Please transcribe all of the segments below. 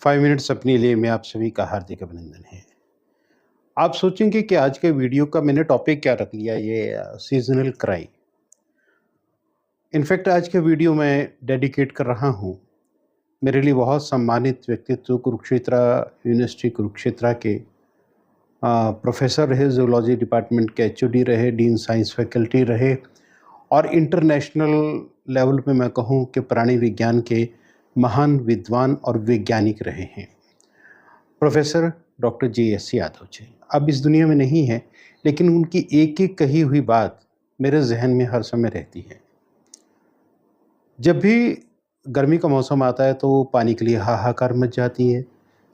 5 minutes अपने लिए में आप सभी का हार्दिक अभिनंदन है। आप सोचेंगे कि आज के वीडियो का मैंने टॉपिक क्या रख लिया ये सीज़नल क्राई। इनफैक्ट आज के वीडियो मैं डेडिकेट कर रहा हूँ मेरे लिए बहुत सम्मानित व्यक्तित्व कुरुक्षेत्र यूनिवर्सिटी कुरुक्षेत्र के प्रोफेसर रहे, ज़ूलॉजी डिपार्टमेंट के एचओडी रहे, डीन साइंस फैकल्टी रहे और इंटरनेशनल लेवल पे मैं कहूँ कि प्राणी विज्ञान के महान विद्वान और वैज्ञानिक रहे हैं। Professor doctor J S. Yadav ji अब इस दुनिया में नहीं है, लेकिन उनकी एक-एक कही हुई बात मेरे ज़हन में हर समय रहती है। जब भी गर्मी का मौसम आता है तो पानी के लिए हाहाकार मच जाती है।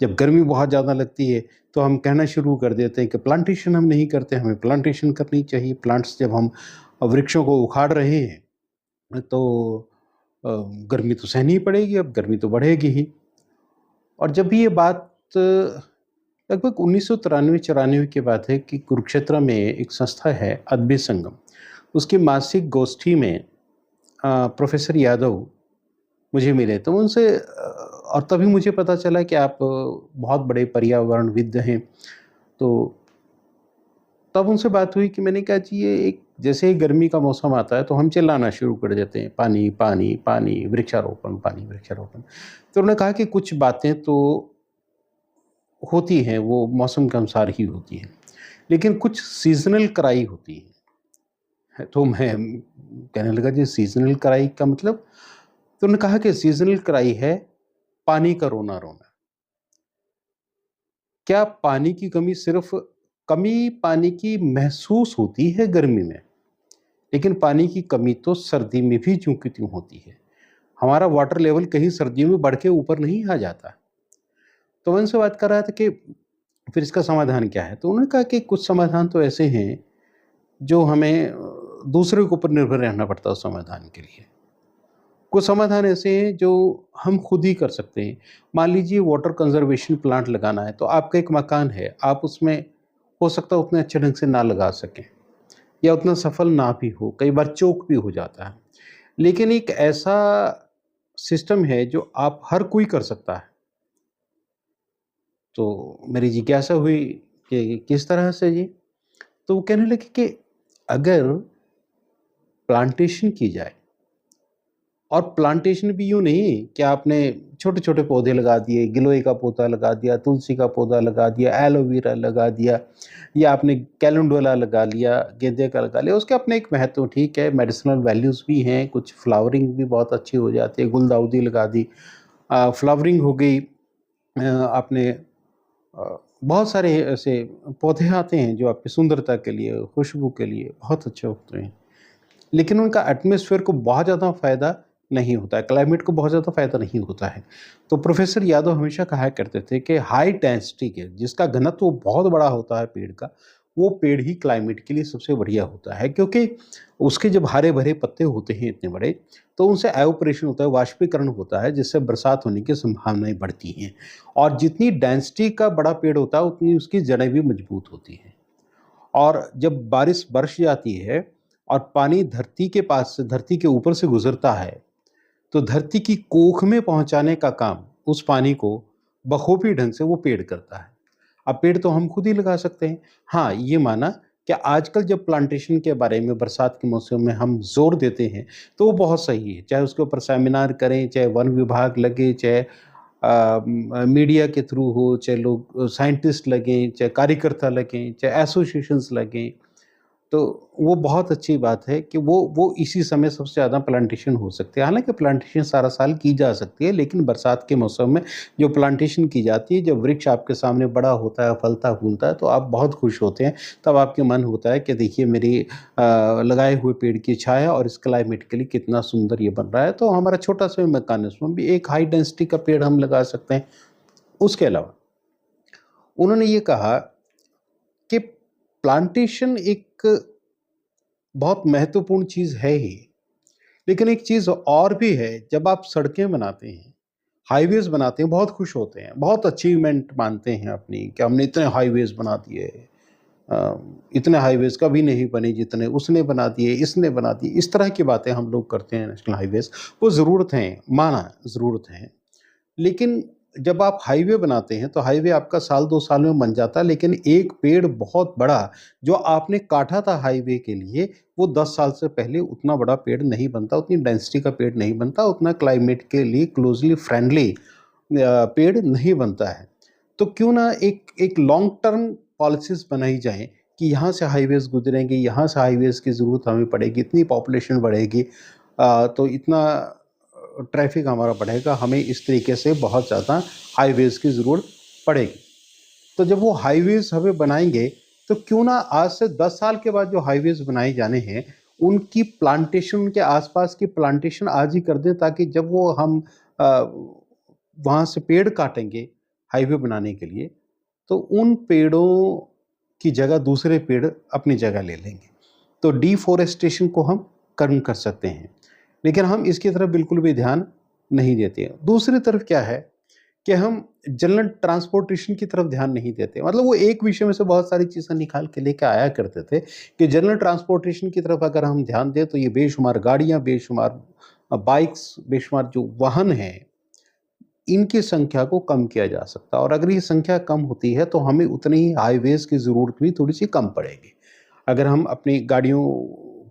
जब गर्मी बहुत ज़्यादा लगती है तो हम कहना शुरू कर देते हैं कि प्लांटेशन हम नहीं करते, हमें प्लांटेशन करनी चाहिए। प्लांट्स जब हम वृक्षों को उखाड़ रहे हैं तो गर्मी तो सहनी ही पड़ेगी, अब गर्मी तो बढ़ेगी ही। और जब भी ये बात लगभग 1993-94 की बात है कि कुरुक्षेत्र में एक संस्था है अद्वैत संगम, उसकी मासिक गोष्ठी में प्रोफेसर यादव मुझे मिले तो उनसे और तभी मुझे पता चला कि आप बहुत बड़े पर्यावरणविद हैं। तो तब उनसे बात हुई कि मैंने कहा जी ये एक जैसे ही गर्मी का मौसम आता है तो हम चिल्लाना शुरू कर देते हैं, पानी पानी पानी, वृक्षारोपण पानी वृक्षारोपण। तो उन्होंने कहा कि कुछ बातें तो होती हैं, वो मौसम के अनुसार ही होती हैं, लेकिन कुछ सीज़नल क्राई होती है। तो मैं कहने लगा जी सीज़नल क्राई का मतलब? तो उन्होंने कहा कि सीज़नल क्राई है पानी का रोना-रोना। क्या पानी की कमी सिर्फ़ कमी पानी की महसूस होती है गर्मी में, लेकिन पानी की कमी तो सर्दी में भी ज्यों की त्यों होती है। हमारा वाटर लेवल कहीं सर्दियों में बढ़ के ऊपर नहीं आ जाता। तो मैं उनसे बात कर रहा था कि फिर इसका समाधान क्या है? तो उन्होंने कहा कि कुछ समाधान तो ऐसे हैं, जो हमें दूसरे के ऊपर निर्भर रहना पड़ता है उस समाधान के लिए। कुछ समाधान ऐसे हैं जो हम खुद ही कर सकते हैं। मान लीजिए वाटर कंज़र्वेशन प्लांट लगाना है, तो आपका एक मकान है, आप उसमें हो सकता है उतने अच्छे ढंग से ना लगा सकें या उतना सफल ना भी हो, कई बार चोक भी हो जाता है। लेकिन एक ऐसा सिस्टम है जो आप हर कोई कर सकता है। तो मेरी जिज्ञासा हुई कि किस तरह से जी? तो वो कहने लगे कि अगर प्लांटेशन की जाए और प्लांटेशन भी यूँ नहीं कि आपने छोटे-छोटे पौधे लगा दिए, गिलोय का पौधा लगा दिया, तुलसी का पौधा लगा दिया, एलोवेरा लगा दिया या आपने कैलेंडुला लगा लिया, गेंदे का लगा लिया, उसके अपने एक महत्व ठीक है, मेडिसिनल वैल्यूज़ भी हैं, कुछ फ्लावरिंग भी बहुत अच्छी हो जाती है, गुलदाउदी लगा दी, फ्लावरिंग हो गई। आपने बहुत सारे ऐसे पौधे आते हैं जो आपकी सुंदरता के लिए, खुशबू के लिए बहुत अच्छे होते हैं। लेकिन उनका एटमॉस्फेयर को बहुत ज़्यादा फ़ायदा नहीं होता है, क्लाइमेट को बहुत ज़्यादा फ़ायदा नहीं होता है। तो प्रोफ़ेसर यादव हमेशा कहा करते थे कि हाई डेंसिटी के जिसका घनत्व बहुत बड़ा होता है पेड़ का, वो पेड़ ही क्लाइमेट के लिए सबसे बढ़िया होता है क्योंकि उसके जब हरे-भरे पत्ते होते हैं इतने बड़े, तो उनसे एवापोरेशन होता है, वाष्पीकरण होता है जिससे बरसात होने की संभावनाएँ बढ़ती हैं। और जितनी डेंसिटी का बड़ा पेड़ होता है, उतनी उसकी जड़ें भी मजबूत होती हैं। और जब बारिश बरस जाती है और पानी धरती के पास से धरती के ऊपर से गुज़रता है, तो धरती की कोख में पहुँचाने का काम उस पानी को बखूबी ढंग से वो पेड़ करता है। अब पेड़ तो हम खुद ही लगा सकते हैं। हाँ, ये माना कि आजकल जब प्लांटेशन के बारे में बरसात के मौसम में हम ज़ोर देते हैं, तो वो बहुत सही है। चाहे उसके ऊपर सेमिनार करें, चाहे वन विभाग लगे, चाहे मीडिया के थ्रू हो, चाहे लोग साइंटिस्ट लगें, चाहे कार्यकर्ता लगें, चाहे एसोसिएशंस लगें, तो वो बहुत अच्छी बात है कि वो इसी समय सबसे ज़्यादा प्लांटेशन हो सकती है। हालाँकि प्लांटेशन सारा साल की जा सकती है, लेकिन बरसात के मौसम में जो प्लांटेशन की जाती है, जब वृक्ष आपके सामने बड़ा होता है, फलता-फूलता है, तो आप बहुत खुश होते हैं। तब आपके मन होता है कि देखिए मेरी लगाए हुए पेड़ की छाया और इस क्लाइमेट के लिए कितना सुंदर ये बन रहा है। तो हमारा छोटा-सा मैकेनिज़्म भी एक हाई डेंसिटी का पेड़ हम लगा सकते हैं। उसके अलावा उन्होंने ये कहा कि प्लांटेशन एक बहुत महत्वपूर्ण चीज़ है ही, लेकिन एक चीज़ और भी है, जब आप सड़कें बनाते हैं, हाईवेज़ बनाते हैं, बहुत खुश होते हैं, बहुत अचीवमेंट मानते हैं अपनी कि हमने इतने हाईवेज़ बना दिए। इतने हाईवेज़ कभी नहीं बने जितने उसने बना दिए, इसने बना दिए, इस तरह की बातें हम लोग करते हैं नेशनल हाईवेज़। वो ज़रूरत हैं, माना ज़रूरत है, लेकिन जब आप हाईवे बनाते हैं तो हाईवे आपका साल 2 साल में बन जाता है, लेकिन एक पेड़ बहुत बड़ा जो आपने काटा था हाईवे के लिए, वो 10 साल से पहले उतना बड़ा पेड़ नहीं बनता, उतनी डेंसिटी का पेड़ नहीं बनता, उतना क्लाइमेट के लिए क्लोज़ली फ्रेंडली पेड़ नहीं बनता है। तो क्यों ना एक एक लॉन्ग टर्म पॉलिसीज़ बनाई जाएँ कि यहाँ से हाईवेज़ गुज़रेंगे, यहाँ से हाईवेज़ की ज़रूरत हमें पड़ेगी, इतनी पॉपुलेशन बढ़ेगी, तो इतना ट्रैफ़िक हमारा बढ़ेगा, हमें इस तरीके से बहुत ज़्यादा हाईवेज़ की ज़रूरत पड़ेगी। तो जब वो हाईवेज़ हमें बनाएँगे, तो क्यों ना आज से 10 साल के बाद जो हाईवेज़ बनाए जाने हैं, उनकी प्लांटेशन, उनके आस-पास की प्लांटेशन आज ही कर दें, ताकि जब वो हम वहाँ से पेड़ काटेंगे हाईवे बनाने के लिए, तो उन पेड़ों की जगह दूसरे पेड़ अपनी जगह ले लेंगे। तो डिफ़ॉरेस्टेशन को हम कम कर सकते हैं, लेकिन हम इसकी तरफ बिल्कुल भी ध्यान नहीं देते हैं। दूसरी तरफ क्या है कि हम जनरल ट्रांसपोर्टेशन की तरफ ध्यान नहीं देते। मतलब वो एक विषय में से बहुत सारी चीज़ें निकाल के लेके आया करते थे कि जनरल ट्रांसपोर्टेशन की तरफ अगर हम ध्यान दें तो ये बेशुमार गाड़ियाँ, बेशुमार बाइक्स, बेशुमार जो वाहन हैं, इनकी संख्या को कम किया जा सकता है, और अगर ये संख्या कम होती है तो हमें उतनी ही हाईवेज़ की ज़रूरत भी थोड़ी-सी कम पड़ेगी। अगर हम अपनी गाड़ियों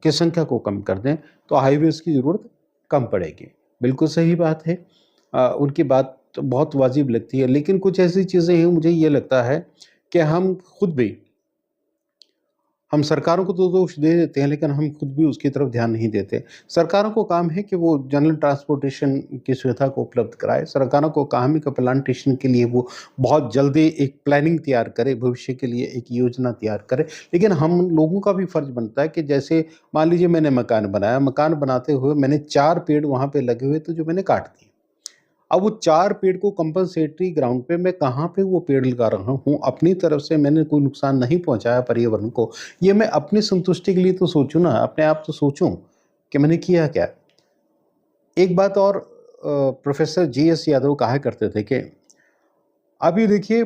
की संख्या को कम कर दें तो हाईवेज़ की ज़रूरत कम पड़ेगी। बिल्कुल सही बात है। उनकी बात तो बहुत वाजिब लगती है, लेकिन कुछ ऐसी चीज़ें हैं, मुझे ये लगता है कि हम खुद भी, हम सरकारों को तो दोष दे देते हैं, लेकिन हम खुद भी उसकी तरफ ध्यान नहीं देते। सरकारों को काम है कि वो जनरल ट्रांसपोर्टेशन की सुविधा को उपलब्ध कराए। सरकारों को काम है कि प्लांटेशन के लिए वो बहुत जल्दी एक प्लानिंग तैयार करे, भविष्य के लिए एक योजना तैयार करे। लेकिन हम लोगों का भी फ़र्ज़ बनता है कि जैसे मान लीजिए मैंने मकान बनाया, मकान बनाते हुए मैंने 4 पेड़ वहाँ पे लगे हुए थे जो मैंने काट दिए। अब वो 4 पेड़ को कंपनसेटरी ग्राउंड पे मैं कहाँ पे वो पेड़ लगा रहा हूँ, अपनी तरफ से मैंने कोई नुकसान नहीं पहुँचाया पर्यावरण को। ये मैं अपनी संतुष्टि के लिए तो सोचूँ ना, अपने आप तो सोचूँ कि मैंने किया क्या? एक बात और, प्रोफ़ेसर जीएस यादव कहा करते थे कि अभी देखिए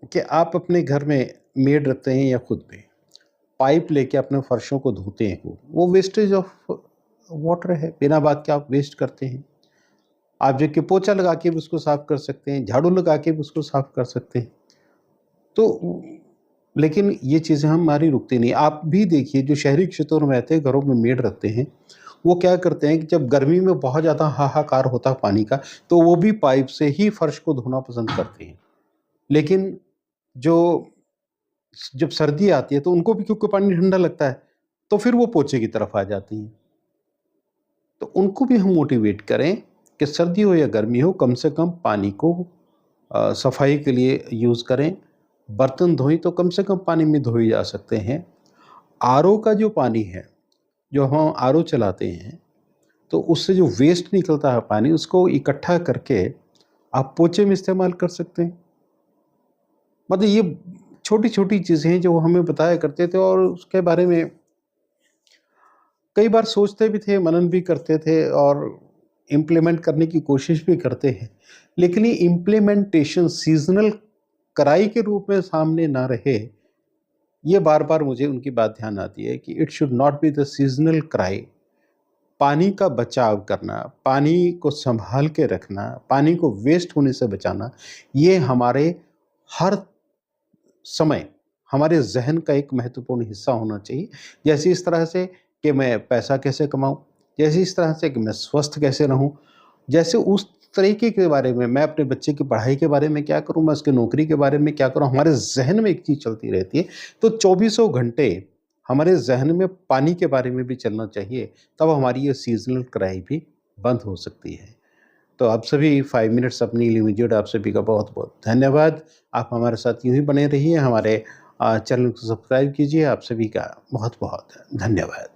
कि आप अपने घर में मेड रखते हैं या खुद भी, पाइप लेके अपने फर्शों को धोते हैं, वो वेस्टेज ऑफ वाटर है, बिना बात के आप वेस्ट करते हैं। आप देखिए पोछा लगा के भी उसको साफ कर सकते हैं, झाड़ू लगा के भी उसको साफ कर सकते हैं। तो लेकिन ये चीज़ें हमारी रुकती नहीं। आप भी देखिए जो शहरी क्षेत्रों में रहते हैं, घरों में मेड रखते हैं, वो क्या करते हैं कि जब गर्मी में बहुत ज़्यादा हाहाकार होता है पानी का, तो वो भी पाइप से ही फर्श को धोना पसंद करते हैं। लेकिन जो जब सर्दी आती है तो उनको भी क्योंकि पानी ठंडा लगता है, तो फिर वो पोछे की तरफ आ जाती हैं। तो उनको भी हम मोटिवेट करें कि सर्दी हो या गर्मी हो, कम से कम पानी को सफाई के लिए यूज़ करें। बर्तन धोएं तो कम से कम पानी में धोए जा सकते हैं। आरओ का जो पानी है, जो हम आरओ चलाते हैं, तो उससे जो वेस्ट निकलता है पानी, उसको इकट्ठा करके आप पोछे में इस्तेमाल कर सकते हैं। मतलब ये छोटी-छोटी चीज़ें हैं जो हमें बताया करते थे, और उसके बारे में कई बार सोचते भी थे, मनन भी करते थे और इम्प्लीमेंट करने की कोशिश भी करते हैं। लेकिन ये इम्प्लीमेंटेशन सीज़नल कराई के रूप में सामने ना रहे, ये बार-बार मुझे उनकी बात ध्यान आती है कि it should not be the seasonal cry. पानी का बचाव करना, पानी को सँभाल के रखना, पानी को वेस्ट होने से बचाना, ये हमारे हर समय हमारे ज़हन का एक महत्वपूर्ण हिस्सा होना चाहिए। जैसे इस तरह से कि मैं पैसा कैसे कमाऊँ, जैसे इस तरह से कि मैं स्वस्थ कैसे रहूँ, जैसे उस तरीके के बारे में मैं अपने बच्चे की पढ़ाई के बारे में क्या करूँ, मैं उसकी नौकरी के बारे में क्या करूँ, हमारे ज़हन में एक चीज़ चलती रहती है। तो चौबीसों घंटे हमारे ज़हन में पानी के बारे में भी चलना चाहिए, तब हमारी ये सीज़नल क्राई भी बंद हो सकती है। तो आप सभी 5 मिनट्स अपनी लिमिटेड, आप सभी का बहुत-बहुत धन्यवाद। आप हमारे साथ यूँ ही बने रहिए, हमारे चैनल को सब्सक्राइब कीजिए। आप सभी का बहुत-बहुत धन्यवाद।